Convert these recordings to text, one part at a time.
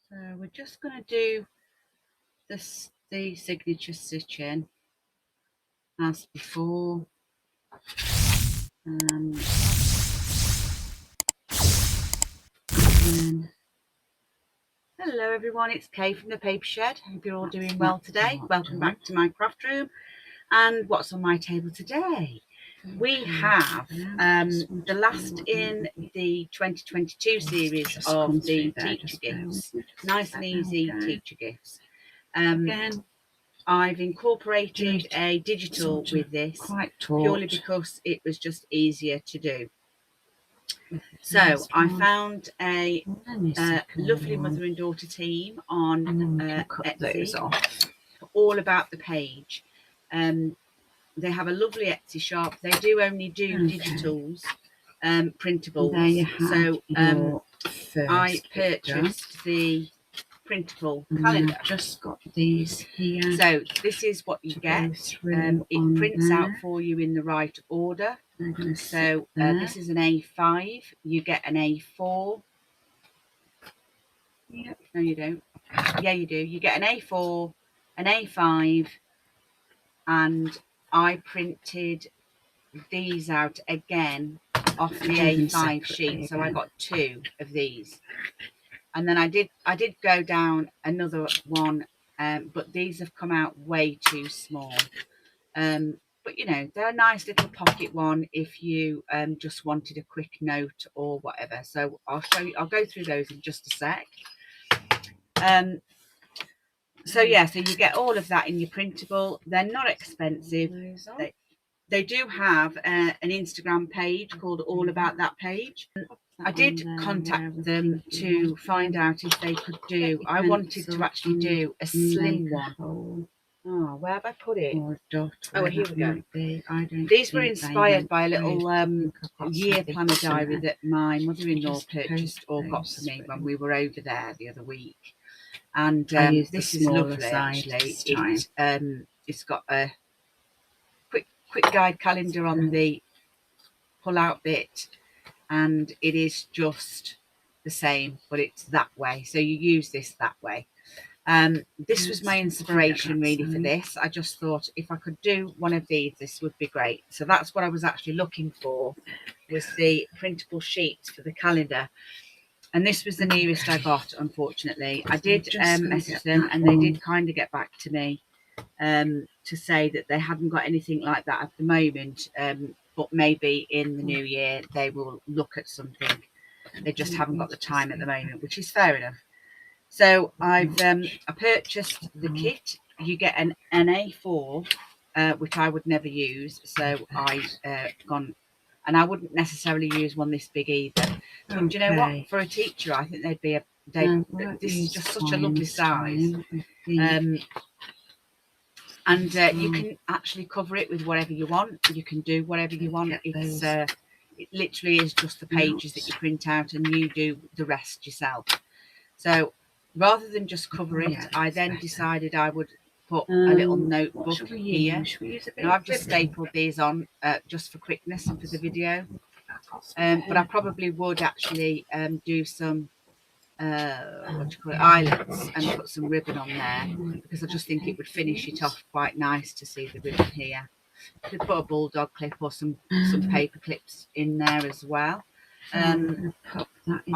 So we're just going to do the signature stitching as before. Hello everyone, it's Kay from the Paper Shed. Hope you're all doing well today. Welcome back to my craft room. And what's on my table today? We have the last in the 2022 series of the teacher gifts. Nice and easy teacher gifts. Again, I've incorporated a digital with this purely because it was just easier to do. So I found a lovely mother and daughter team on Etsy, all about the page. They have a lovely Etsy shop. They do only do digitals, printables. So I purchased the printable calendar. Just got these here. So this is what you get. It prints out for you in the right order. So this is an A5. You get an A4. Yep. No, you don't. Yeah, you do. You get an A4, an A5, and I printed these out again off the A5 sheet. So I got 2 of these. And then I did go down another one, but these have come out way too small. But you know, they're a nice little pocket one if you just wanted a quick note or whatever. So I'll show you. I'll go through those in just a sec. So yeah, so you get all of that in your printable. They're not expensive. They do have an Instagram page called All About That Page. I did contact them to find out if they could do. I wanted to actually do a slim one. Oh, where have I put it? Oh, here we go. These were inspired by a little year planner diary that my mother-in-law purchased or got for me when we were over there the other week. And this is lovely, actually. It's got a quick guide calendar on the pull-out bit, and it is just the same, but it's that way. So you use this that way. This was my inspiration really for this. I just thought if I could do one of these, this would be great. So that's what I was actually looking for, was the printable sheets for the calendar. And this was the nearest I got, unfortunately. I did message them, and they did kind of get back to me to say that they hadn't got anything like that at the moment, but maybe in the new year they will look at something. They just haven't got the time at the moment, which is fair enough. So I purchased the kit. You get an A4, which I would never use. So I've gone, and I wouldn't necessarily use one this big either. But do you know what? For a teacher, I think they'd be this is just such a lovely size. And you can actually cover it with whatever you want. You can do whatever you want. It literally is just the pages that you print out, and you do the rest yourself. So rather than just cover it, I then decided I would put a little notebook here. Now I've just stapled these on just for quickness and for the video. But I probably would actually do some eyelets and put some ribbon on there, because I just think it would finish it off quite nice to see the ribbon here. Could put a bulldog clip or some paper clips in there as well. I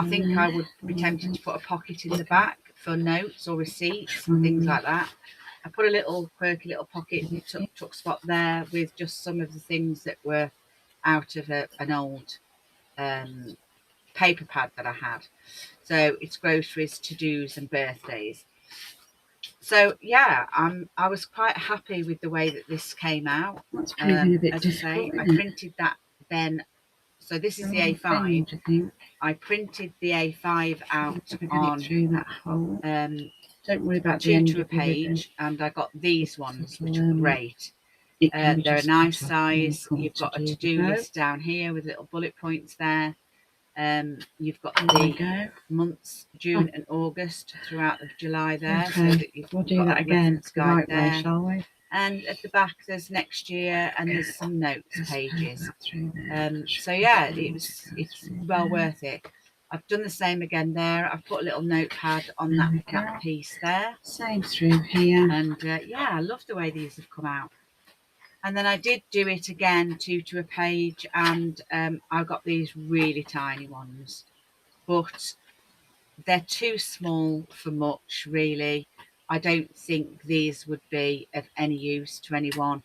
think I would be tempted to put a pocket in the back for notes or receipts and things like that. I put a little quirky little pocket tuck spot there with just some of the things that were out of an old paper pad that I had. So it's groceries, to-dos and birthdays. So yeah, I was quite happy with the way that this came out. As I say, I printed that then. So this is the A5. I printed the A5 out on don't worry about 2 to a page, and I got these ones, which are great. They're a nice size. You've got a to-do list down here with little bullet points there. You've got the months, June and August, throughout of July there. So that you've we'll do that again. The right there. way, shall we? And at the back there's next year, and there's some notes pages. So yeah, it's well worth it. I've done the same again there. I've put a little notepad on that piece there. Same through here. And yeah, I love the way these have come out. And then I did do it again, 2 to a page, and I got these really tiny ones, but they're too small for much, really. I don't think these would be of any use to anyone.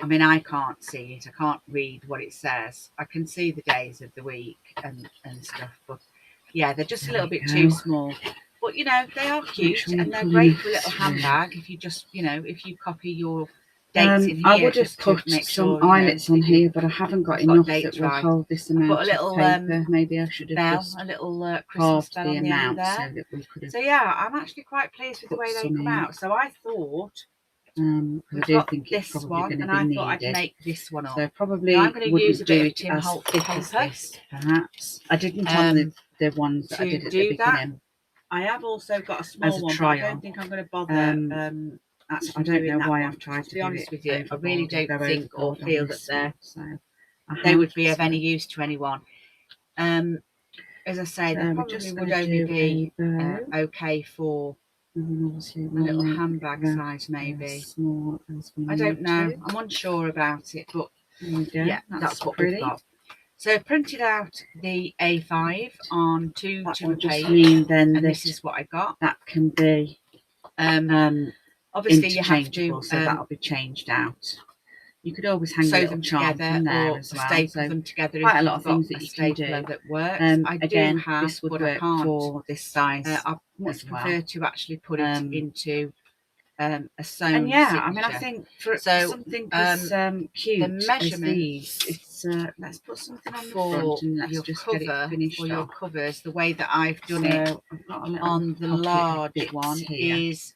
I mean, I can't see it. I can't read what it says. I can see the days of the week and stuff, but yeah, they're just a little bit too small. But, you know, they are cute and they're great for a little handbag if you just, you know, if you copy your dates in here. I would have put some eyelets on here, but I haven't got enough that will hold this amount of paper. Maybe I should have just a little Christmas bell on the end there. So that we could have. So yeah, I'm actually quite pleased with the way they come out. So I thought, I do think it's probably going to be needed. I thought I'd make this one up. So probably I'm going to use a bit of Tim Holt paper, perhaps. I didn't on the ones that I did at the beginning. I have also got a small one, but I don't think I'm going to bother. I don't know why I've tried to be honest with you. I really don't think or feel that they would be of any use to anyone. As I say, they probably would only be okay for a little handbag size, maybe. I don't know. I'm unsure about it, but yeah, that's what we've got. So I printed out the A5 on 2 to a page, and this is what I got. That can be obviously you have to, so that'll be changed out. You could always hang sew them together there or as well. staple them together. Quite a lot of things that you can do that works. Again, do have, this would but work I can't. For this size. I much prefer to actually put it into a sewn. And yeah, signature. I mean, I think for something as cute the measurements, it's let's put something on the for front and let's your just cover, get it finished for your off. covers. The way that I've done it on the large one is.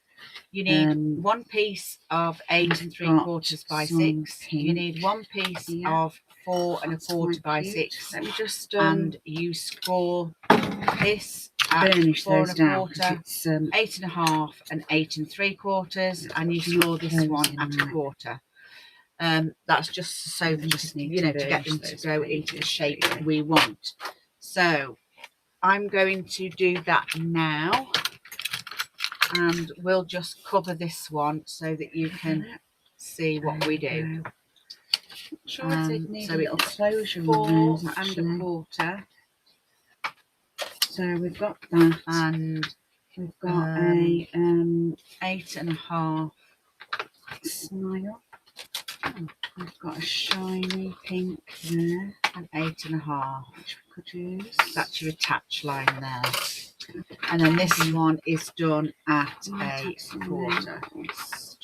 You need one piece of 8 3/4 by 6. You need one piece of 4 1/4 by 6. Let me just and you score this at 4 1/4, 8 1/2, and 8 3/4, and you score this one at 1/4. That's just so just to get them to go into the shape we want. So I'm going to do that now. And we'll just cover this one so that you can see what we do. So it's 4 1/4. So we've got that, and we've got a 8 1/2 smile. We've got a shiny pink there, and 8 1/2, which we could use. That's your attach line there. And then this one is done at 1/4.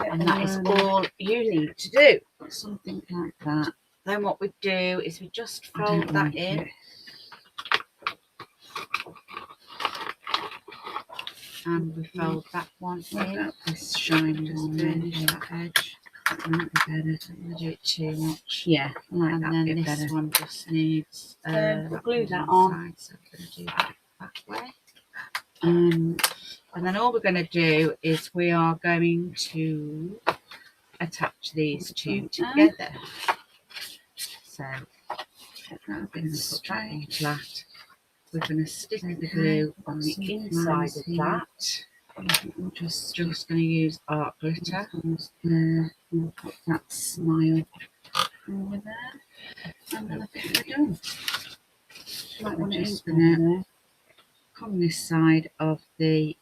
And that is all you need to do. Something like that. Then what we do is we just fold that in. And we fold that one in. This shiny one, finish that edge. That might be better. I'm going to do it too much. Yeah, I like and that then bit this better. one just needs we'll glue that on. So I'm going to do that way. And then all we're going to do is we are going to attach these two together. So get that a bit straight. Flat. We're going to stick the glue on the inside of that. We're just going to use art glitter. We'll put that smile over there, and then I think we're done. Like one just going to come this side of the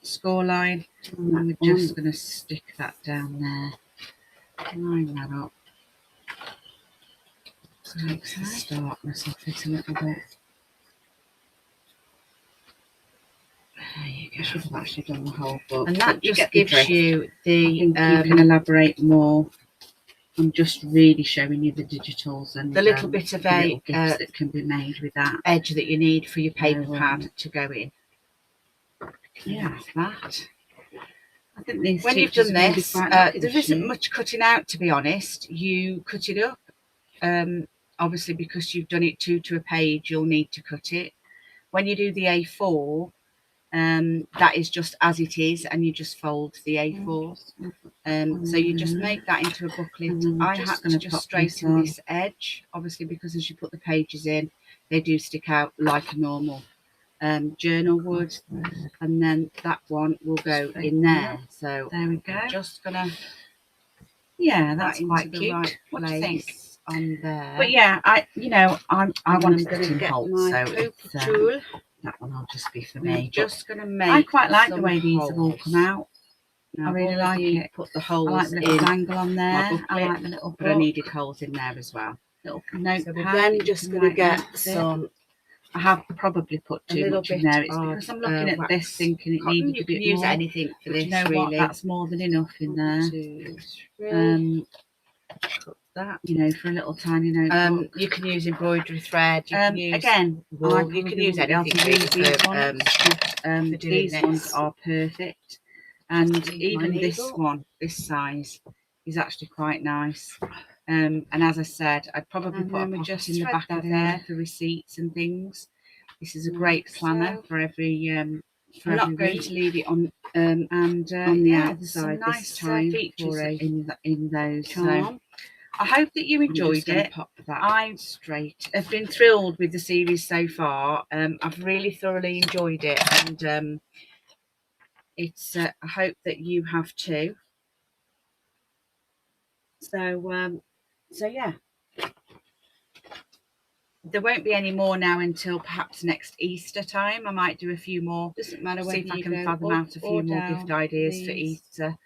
score line, and we're just going to stick that down there. Line that up. Takes the starkness off it a little bit. There you go. I should have actually done the whole book. And that just gives you the... you can elaborate more. I'm just really showing you the digitals and the little bit of a gifts that can be made with that. Edge that you need for your paper pad to go in. Yeah, that. I think these when you've done this, there isn't much cutting out, to be honest. You cut it up. Obviously, because you've done it 2 to a page, you'll need to cut it. When you do the A4, that is just as it is, and you just fold the A4. So you just make that into a booklet. I had to just straighten this edge, obviously, because as you put the pages in, they do stick out like a normal journal would, and then that one will go in there. So there we go. Just gonna that's quite cute. Right, what do you think on there? But yeah, I wanted to get my so tool. that one will just be for me. I'm just gonna make. I quite like the way these have all come out. Now, I really like it. Put the holes I like the little dangle on there. I like the little, but I needed holes in there as well. Little notepad. So we're then just gonna get some. I have probably put too much in there. It's because I'm looking at this thinking it needed a bit more. You can use anything for this, you know really. What? That's more than enough in there. 1, 2, 3. Put that, you know, for a little tiny notebook. You can use embroidery thread. You can use again, wool. You can use anything for these ones are perfect, and even this one, this size, is actually quite nice. And as I said, I'd probably put a pocket in the back of there for receipts and things. This is a great planner for every. I'm not going to leave it on on the outside this time features in those. So I hope that you enjoyed it. Pop that I straight. have been thrilled with the series so far. I've really thoroughly enjoyed it, and it's. I hope that you have too. So yeah, there won't be any more now until perhaps next Easter time. I might do a few more. Doesn't matter see if I can fathom out a few more gift ideas for Easter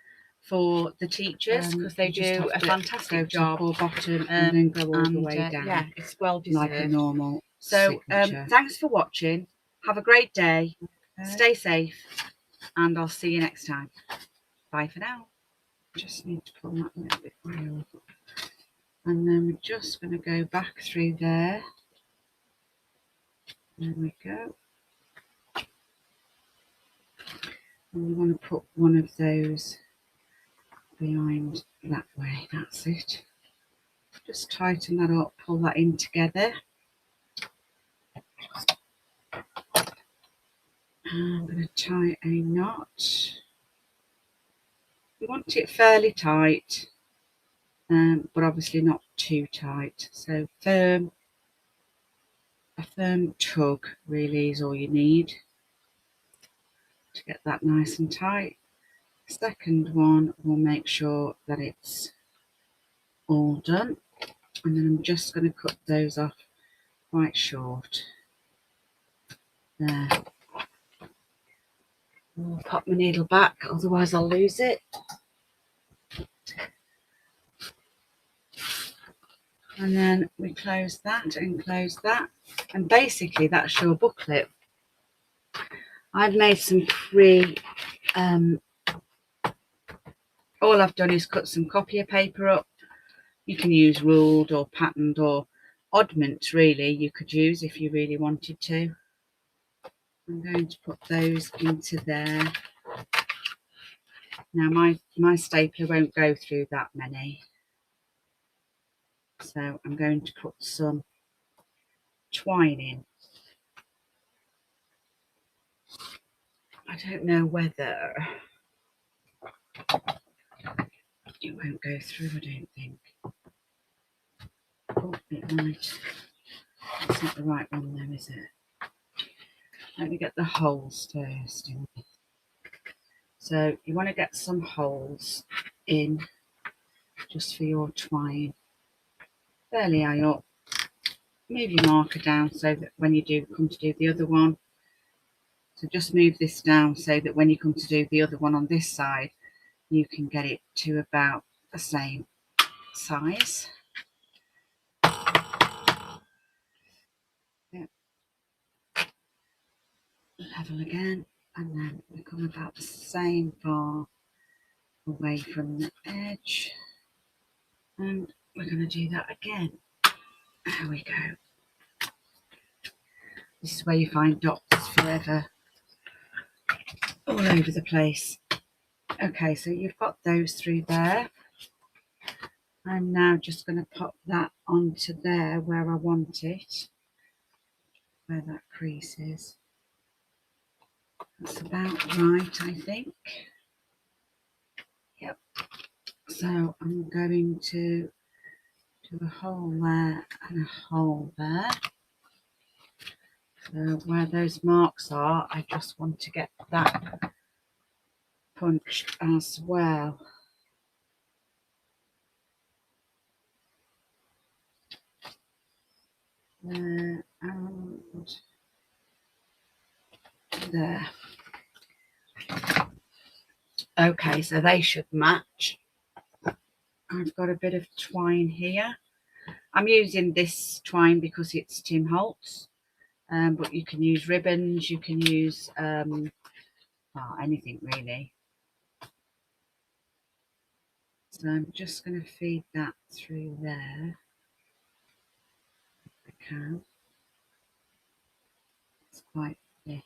for the teachers, because they do a fantastic job. Or bottom and then go all the way down. Yeah, it's well deserved. Like a normal. So thanks for watching. Have a great day. Stay safe, and I'll see you next time. Bye for now. Just need to pull that a little bit higher up. And then we're just going to go back through there. There we go. And we want to put one of those behind that way. That's it. Just tighten that up, pull that in together. I'm going to tie a knot. We want it fairly tight, but obviously not too tight. So a firm tug really is all you need to get that nice and tight. Second one, we'll make sure that it's all done, and then I'm just going to cut those off quite short. There. I'll pop my needle back, otherwise I'll lose it. And then we close that and close that, and basically that's your booklet. I've made some all I've done is cut some copier paper up. You can use ruled or patterned or oddments, really, you could use if you really wanted to. I'm going to put those into there. Now my stapler won't go through that many, so I'm going to put some twine in. I don't know whether it won't go through, I don't think. Oh, it might. It's not the right one though, is it? Let me get the holes first. So you want to get some holes in just for your twine. Fairly high up. Move your marker down so that when you do come to do the other one, so just move this down so that when you come to do the other one on this side, you can get it to about the same size. Yep. Level again, and then we come about the same far away from the edge, and we're going to do that again. There we go. This is where you find dots forever all over the place. Okay, so you've got those through there. I'm now just going to pop that onto there where I want it, where that crease is. That's about right, I think. Yep. So I'm going to do a hole there and a hole there. So where those marks are, I just want to get that punched as well. There and there. Okay, so they should match. I've got a bit of twine here. I'm using this twine because it's Tim Holtz, but you can use ribbons, you can use well, anything really. So I'm just going to feed that through there. If I can. It's quite thick.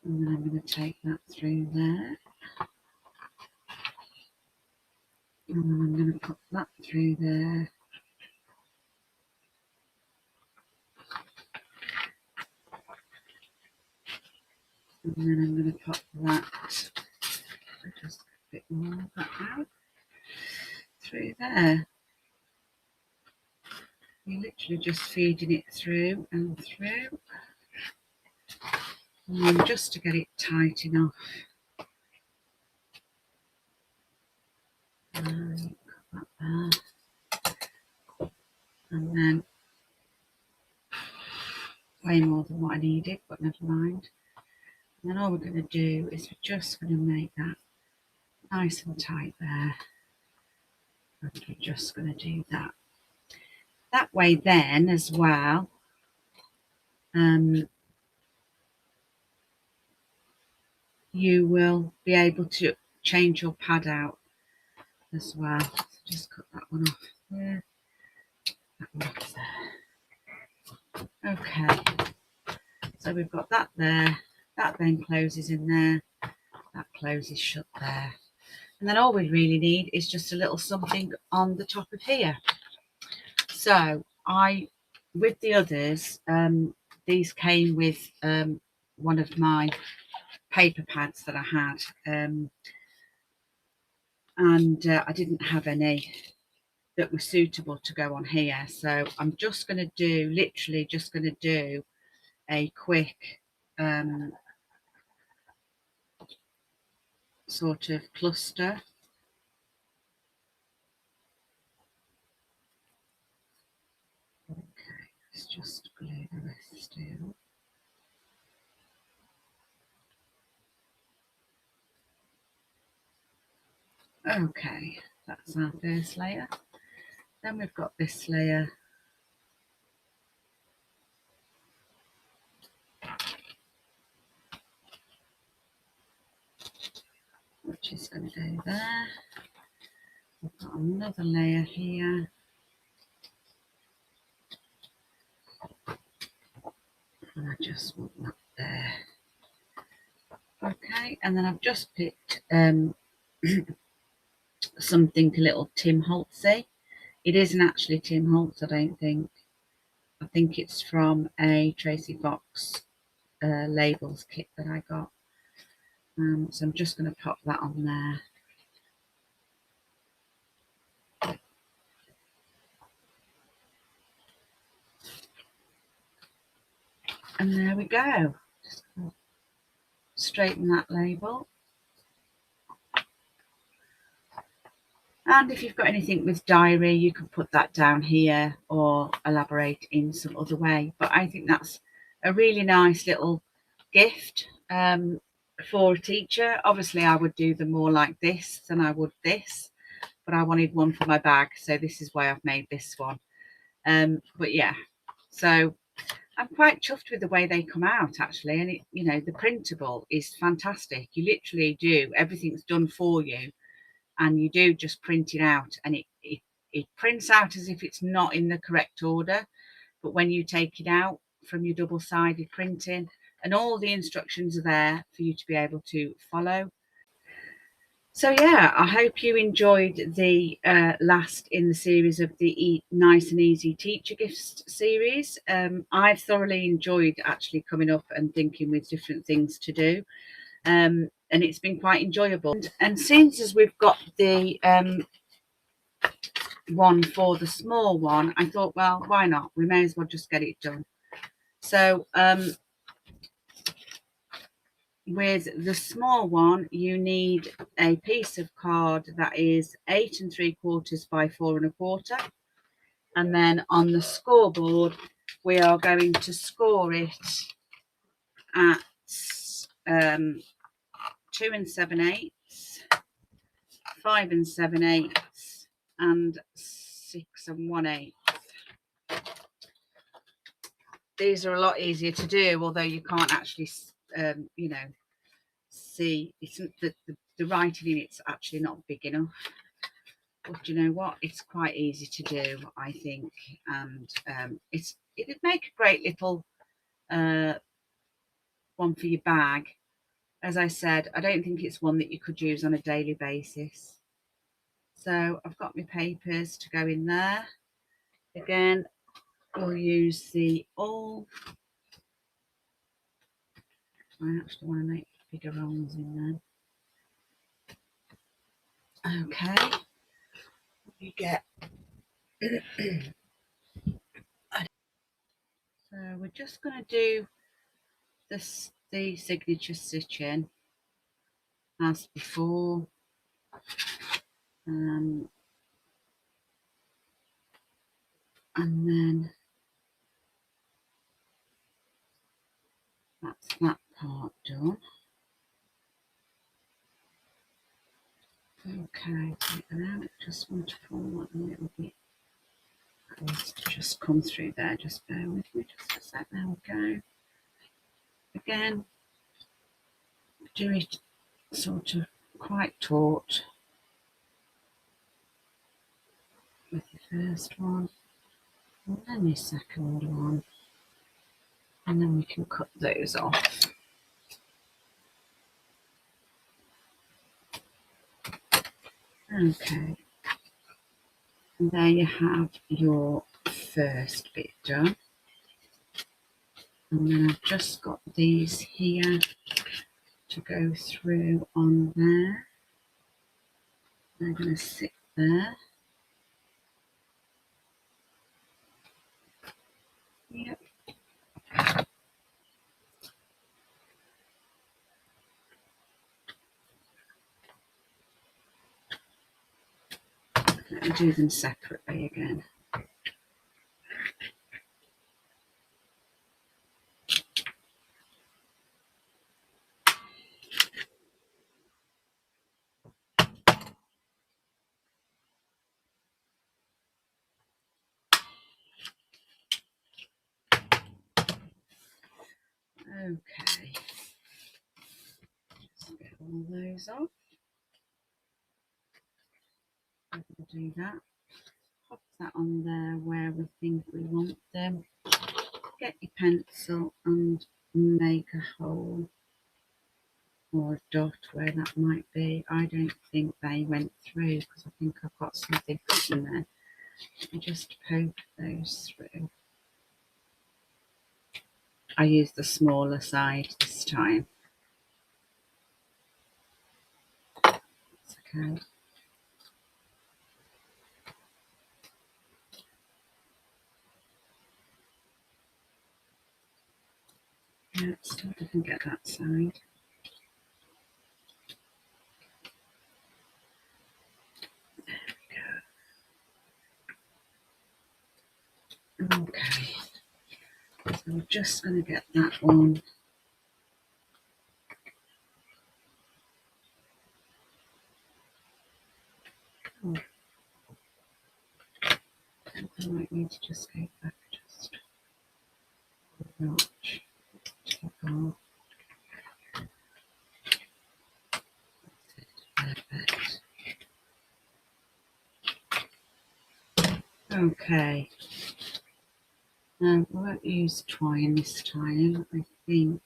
And then I'm going to take that through there. And then I'm going to put that through there. And then I'm going to put that, just a bit more of that out, through there. You're literally just feeding it through and through. And then just to get it tight enough. And put that there. And then way more than what I needed, but never mind. And then all we're going to do is we're just going to make that nice and tight there. And we're just going to do that. That way then as well, you will be able to change your pad out as well. So just cut that one off there, that one off there. Okay, so we've got that there, that then closes in there, that closes shut there. And then all we really need is just a little something on the top of here. So with the others, these came with one of my paper pads that I had, and I didn't have any that were suitable to go on here. So I'm just going to do, literally just going to do a quick sort of cluster. Okay, let's just glue the rest down. Okay, that's our first layer. Then we've got this layer. Which is going to go there. We've got another layer here. And I just want that there. Okay, and then I've just picked something a little Tim Holtzy. It isn't actually Tim Holtz, I don't think. I think it's from a Tracy Fox labels kit that I got. So I'm just going to pop that on there. And there we go. Just straighten that label. And if you've got anything with diary, you can put that down here or elaborate in some other way. But I think that's a really nice little gift for a teacher. Obviously, I would do them more like this than I would this, but I wanted one for my bag, so this is why I've made this one. But yeah, so I'm quite chuffed with the way they come out actually, and it, you know, the printable is fantastic. You literally do, everything's done for you, and you do just print it out, and it prints out as if it's not in the correct order, but when you take it out from your double-sided printing, and all the instructions are there for you to be able to follow. So yeah, I hope you enjoyed the last in the series of the Nice and Easy Teacher Gifts series. I've thoroughly enjoyed actually coming up and thinking with different things to do. And it's been quite enjoyable. And since as we've got the one for the small one, I thought, well, why not? We may as well just get it done. So with the small one, you need a piece of card that is 8 3/4 by 4 1/4. And then on the scoreboard, we are going to score it at 2 7/8, 5 7/8, and 6 1/8. These are a lot easier to do, although you can't actually, you know, see. It's the writing in it's actually not big enough. But you know what? It's quite easy to do, I think, and it'd make a great little one for your bag. As I said, I don't think it's one that you could use on a daily basis. So I've got my papers to go in there. Again, we'll use the all. I actually want to make bigger rolls in there. Okay. You get. So we're just going to do the signature stitching as before. And then that's that part done. Okay, now just want to pull that a little bit. That needs to just come through there. Just bear with me just a sec. There we go. Again, do it sort of quite taut with your first one, and then your second one, and then we can cut those off. Okay, and there you have your first bit done. And then I've just got these here to go through on there. They're going to sit there. Yep. Let me do them separately again. Okay. Just get all those off. We'll do that. Pop that on there where we think we want them. Get your pencil and make a hole or a dot where that might be. I don't think they went through because I think I've got something in there. I just poke those through. I used the smaller side this time. It's okay. Yeah, it still didn't get that side. There we go. Okay. So we're just going to get that one. Oh. I might need to just go back just a notch. Take off. Perfect. Okay. Now we won't use twine this time. I think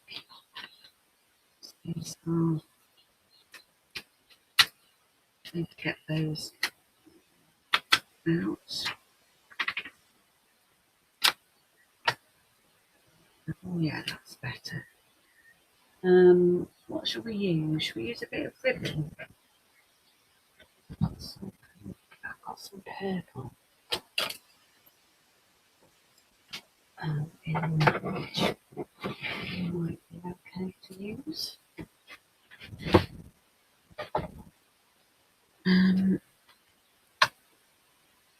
these are see if I get those out. Oh yeah, that's better. What should we use? Should we use a bit of ribbon? I've got some purple. In which might be okay to use.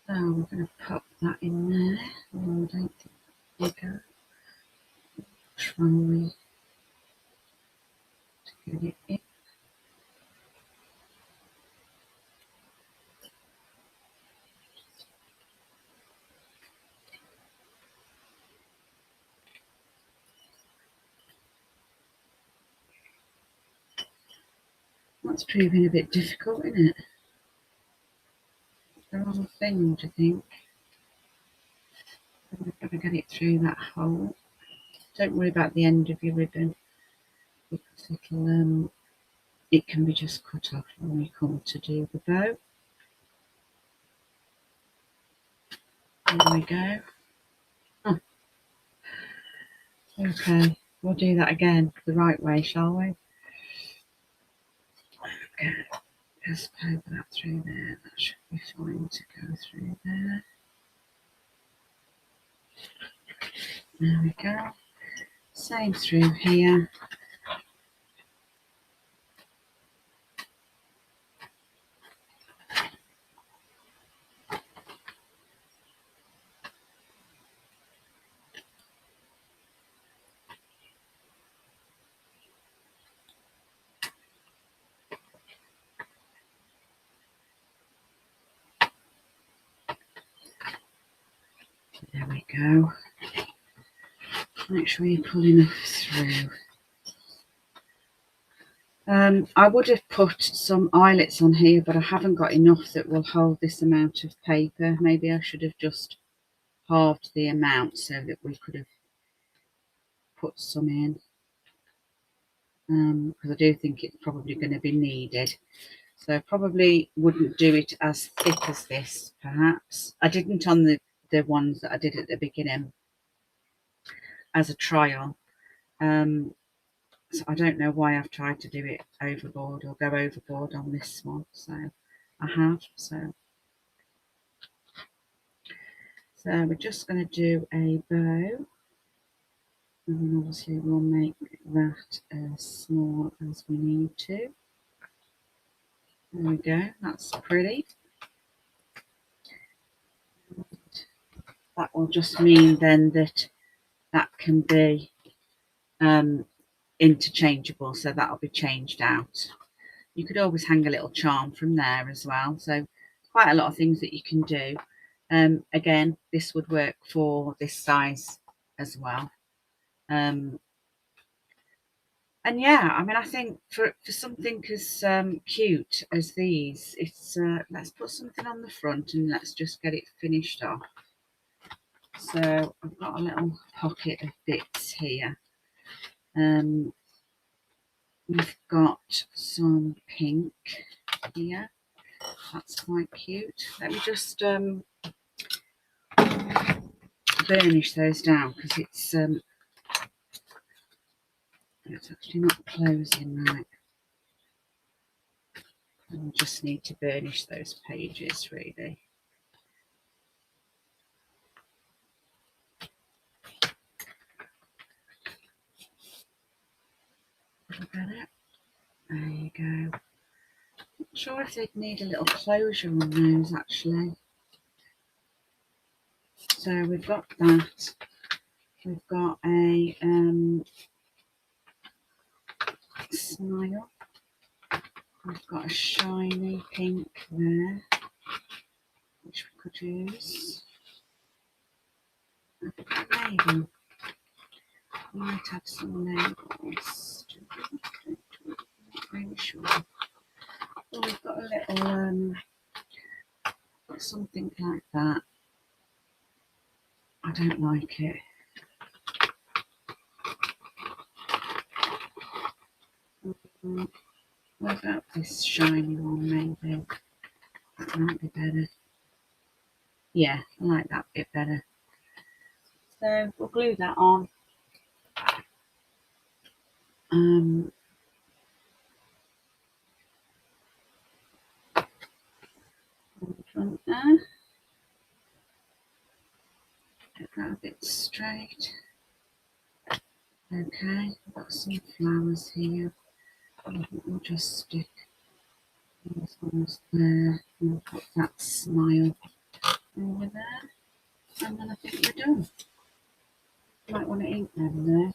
So we're going to pop that in there. Oh, I don't think we go. Try to get it in. That's proving a bit difficult, isn't it? The wrong thing, do you think? We've got to get it through that hole. Don't worry about the end of your ribbon, because it can be just cut off when we come to do the bow. There we go. Oh. Okay, we'll do that again the right way, shall we? Okay, just poke that through there. That should be fine to go through there. There we go. Same through here. There we go. Make sure you pull enough through. I would have put some eyelets on here, but I haven't got enough that will hold this amount of paper. Maybe I should have just halved the amount so that we could have put some in. Because I do think it's probably going to be needed. So probably wouldn't do it as thick as this, perhaps. I didn't on the ones that I did at the beginning as a trial. So I don't know why I've tried to do it overboard or go overboard on this one. So I have. So we're just going to do a bow. And then obviously we'll make that as small as we need to. There we go. That's pretty. That will just mean then that can be interchangeable, so that'll be changed out. You could always hang a little charm from there as well, so quite a lot of things that you can do. Again, this would work for this size as well. And yeah, I mean, I think for something as cute as these, it's let's put something on the front and let's just get it finished off. So I've got a little pocket of bits here. We've got some pink here. That's quite cute. Let me just burnish those down because it's actually not closing right. I'll just need to burnish those pages really. Look at it. There you go. Not sure if they'd need a little closure on those actually. So we've got that. We've got a smile. We've got a shiny pink there, which we could use. Maybe we might have some labels. Not really sure. Well, we've got a little something like that. I don't like it. What about this shiny one maybe? might be better. Yeah, I like that bit better. So we'll glue that on. On the front there. Get that a bit straight. Okay, I've got some flowers here. I think we'll just stick these ones there and put that smile over there. And then I think we're done. Might want to ink over there.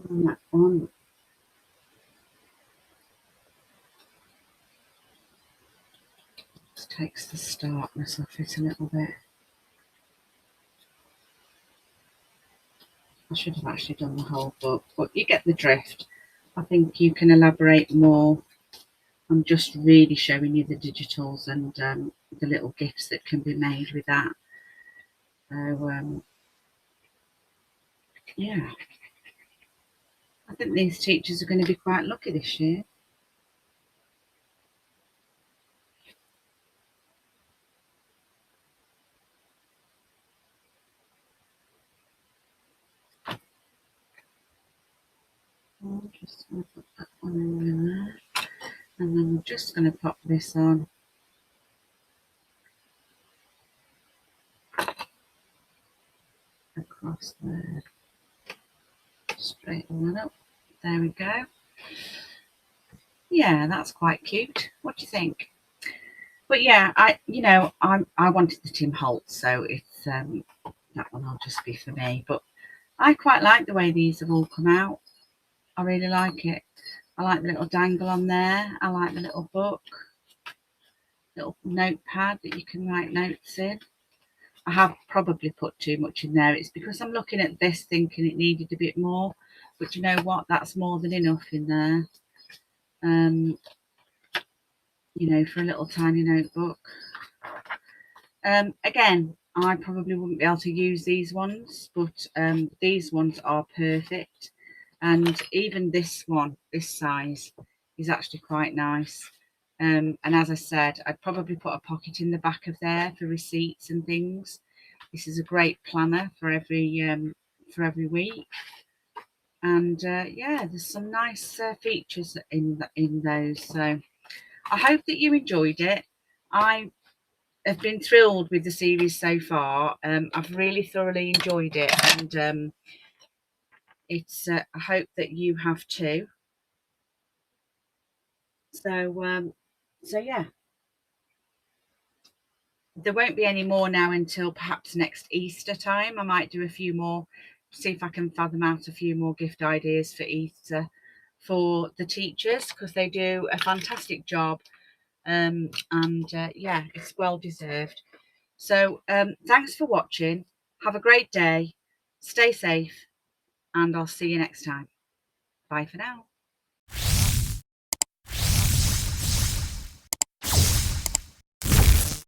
And that one. Just takes the starkness off it a little bit. I should have actually done the whole book, but you get the drift. I think you can elaborate more. I'm just really showing you the digitals and the little gifts that can be made with that. So, yeah. I think these teachers are going to be quite lucky this year. I'm just going to put that one over there. And then I'm just going to pop this on. Across there. Straighten that up. There we go. Yeah, that's quite cute. What do you think? But yeah, I wanted the Tim Holtz, so it's that one will just be for me. But I quite like the way these have all come out. I really like it. I like the little dangle on there. I like the little book, little notepad that you can write notes in. I have probably put too much in there. It's because I'm looking at this thinking it needed a bit more. But you know what? That's more than enough in there. For a little tiny notebook. Again, I probably wouldn't be able to use these ones, but these ones are perfect. And even this one, this size, is actually quite nice. And as I said, I'd probably put a pocket in the back of there for receipts and things. This is a great planner for every week. And yeah, there's some nice features in those. So I hope that you enjoyed it. I have been thrilled with the series so far. I've really thoroughly enjoyed it, and it's I hope that you have too. So yeah, there won't be any more now until perhaps next Easter time. I might do a few more, see if I can fathom out a few more gift ideas for Easter for the teachers, because they do a fantastic job, and yeah, it's well deserved. So thanks for watching. Have a great day. Stay safe, and I'll see you next time. Bye for now.